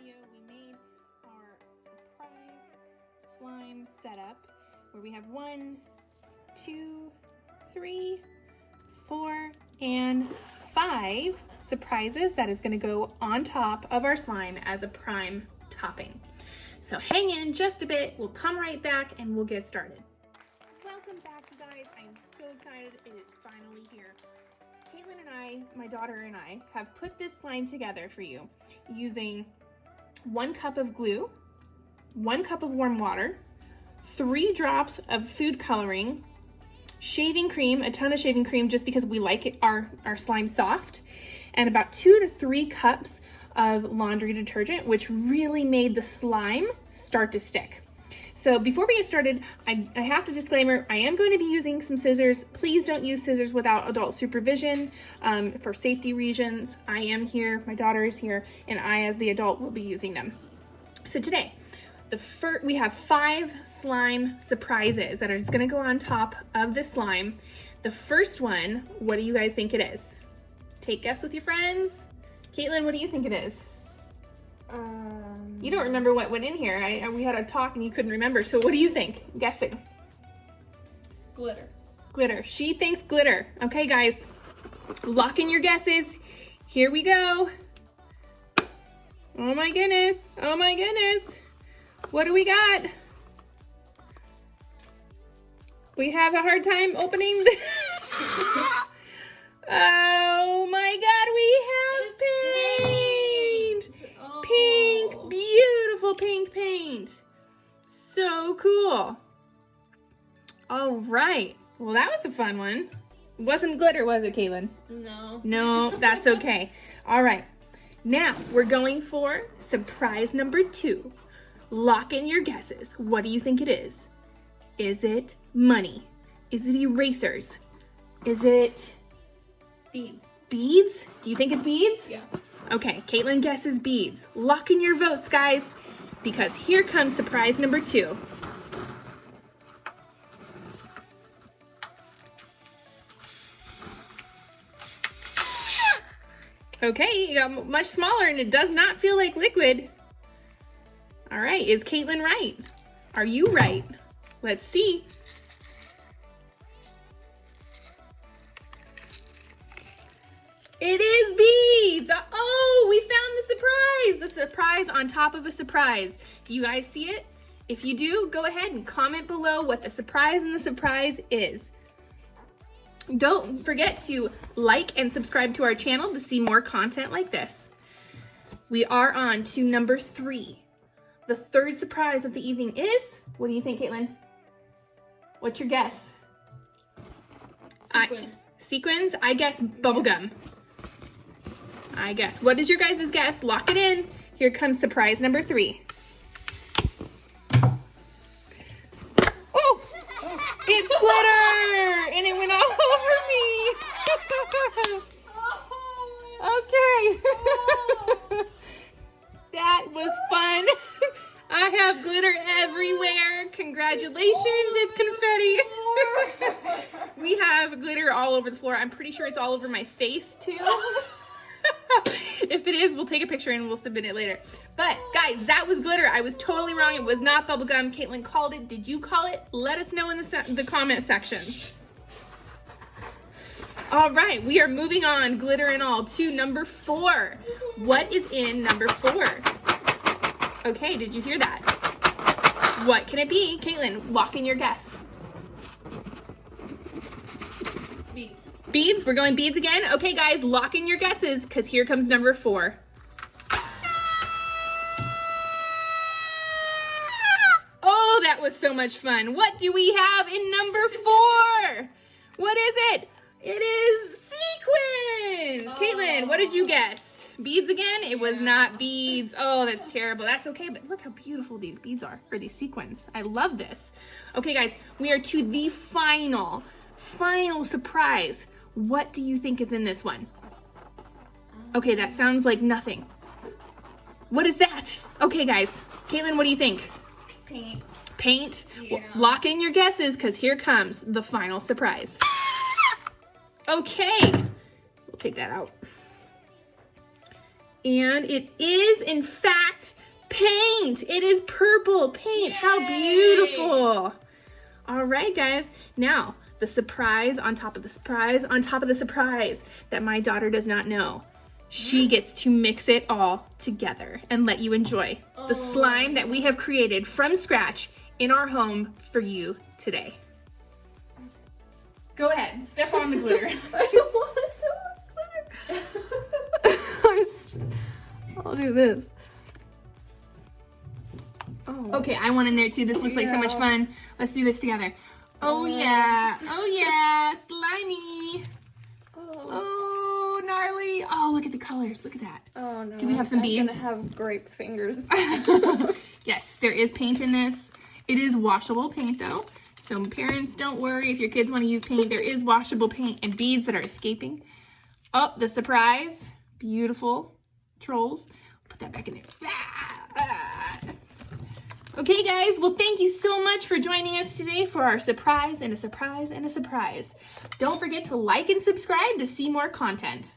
video, we made our surprise slime setup where we have 1, 2, 3, 4, and 5 surprises that is going to go on top of our slime as a prime topping. So hang in just a bit, we'll come right back and we'll get started. Welcome back, you guys. I am so excited. It is finally here. Caitlin and I, my daughter and I, have put this slime together for you using 1 cup of glue, 1 cup of warm water, 3 drops of food coloring, shaving cream, a ton of shaving cream just because we like it, our slime soft, and about 2 to 3 cups of laundry detergent, which really made the slime start to stick. So before we get started, I have to disclaimer, I am going to be using some scissors. Please don't use scissors without adult supervision for safety reasons. I am here, my daughter is here, and I as the adult will be using them. So today, we have 5 slime surprises that are just gonna go on top of the slime. The first one, what do you guys think it is? Take a guess with your friends. Caitlin, what do you think it is? You don't remember what went in here. We had a talk and you couldn't remember. So what do you think? Guessing. Glitter. Glitter. She thinks glitter. Okay, guys. Lock in your guesses. Here we go. Oh my goodness. Oh my goodness. What do we got? We have a hard time opening the... Oh my God, we have paint! Oh. Pink, beautiful pink paint. So cool. All right, well that was a fun one. It wasn't glitter, was it, Caitlin? No. No, that's okay. All right, now we're going for surprise number 2. Lock in your guesses. What do you think it is? Is it money? Is it erasers? Is it... Beads. Beads? Do you think it's beads? Yeah. Okay, Caitlin guesses beads. Lock in your votes, guys, because here comes surprise number 2. Okay, you got much smaller and it does not feel like liquid. All right, is Caitlin right? Are you right? Let's see. It is beads! Oh, we found the surprise! The surprise on top of a surprise. Do you guys see it? If you do, go ahead and comment below what the surprise in the surprise is. Don't forget to like and subscribe to our channel to see more content like this. We are on to number 3. The third surprise of the evening is, what do you think, Caitlin? What's your guess? Sequins. Sequins? I guess bubblegum. I guess. What is your guys' guess? Lock it in. Here comes surprise number 3. Oh! It's glitter! And it went all over me. Okay. That was fun. I have glitter everywhere. Congratulations, it's confetti. We have glitter all over the floor. I'm pretty sure it's all over my face too. If it is, we'll take a picture and we'll submit it later. But guys, that was glitter. I was totally wrong. It was not bubblegum. Caitlin called it. Did you call it? Let us know in the comment sections. All right, we are moving on, glitter and all, to number 4. What is in number 4? Okay, did you hear that? What can it be? Caitlin, lock in your guess. Beads. Beads? We're going beads again? Okay, guys, lock in your guesses, because here comes number 4. Oh, that was so much fun. What do we have in number 4? What is it? It is sequins! Oh. Caitlin, what did you guess? Beads again? It was not beads. Oh, that's terrible. That's okay, but look how beautiful these beads are, or these sequins. I love this. Okay, guys, we are to the final surprise. What do you think is in this one? Okay, that sounds like nothing. What is that? Okay, guys. Caitlin, what do you think? Paint. Paint? Yeah. Well, lock in your guesses, because here comes the final surprise. Okay, we'll take that out. And it is, in fact, paint. It is purple paint. How beautiful. All right, guys. Now, the surprise on top of the surprise on top of the surprise that my daughter does not know. She gets to mix it all together and let you enjoy the slime that we have created from scratch in our home for you today. Go ahead, step on the glitter. I don't want to step on glitter. I'll do this. Oh. Okay, I want in there too. This looks like so much fun. Let's do this together. Oh yeah, oh yeah, slimy. Oh, gnarly. Oh, look at the colors. Look at that. Oh no. Do we have some beads? I'm gonna have grape fingers. Yes, there is paint in this. It is washable paint though. So parents, don't worry if your kids want to use paint. There is washable paint and beads that are escaping. Oh, the surprise. Beautiful trolls. Put that back in there. Okay, guys. Well, thank you so much for joining us today for our surprise and a surprise and a surprise. Don't forget to like and subscribe to see more content.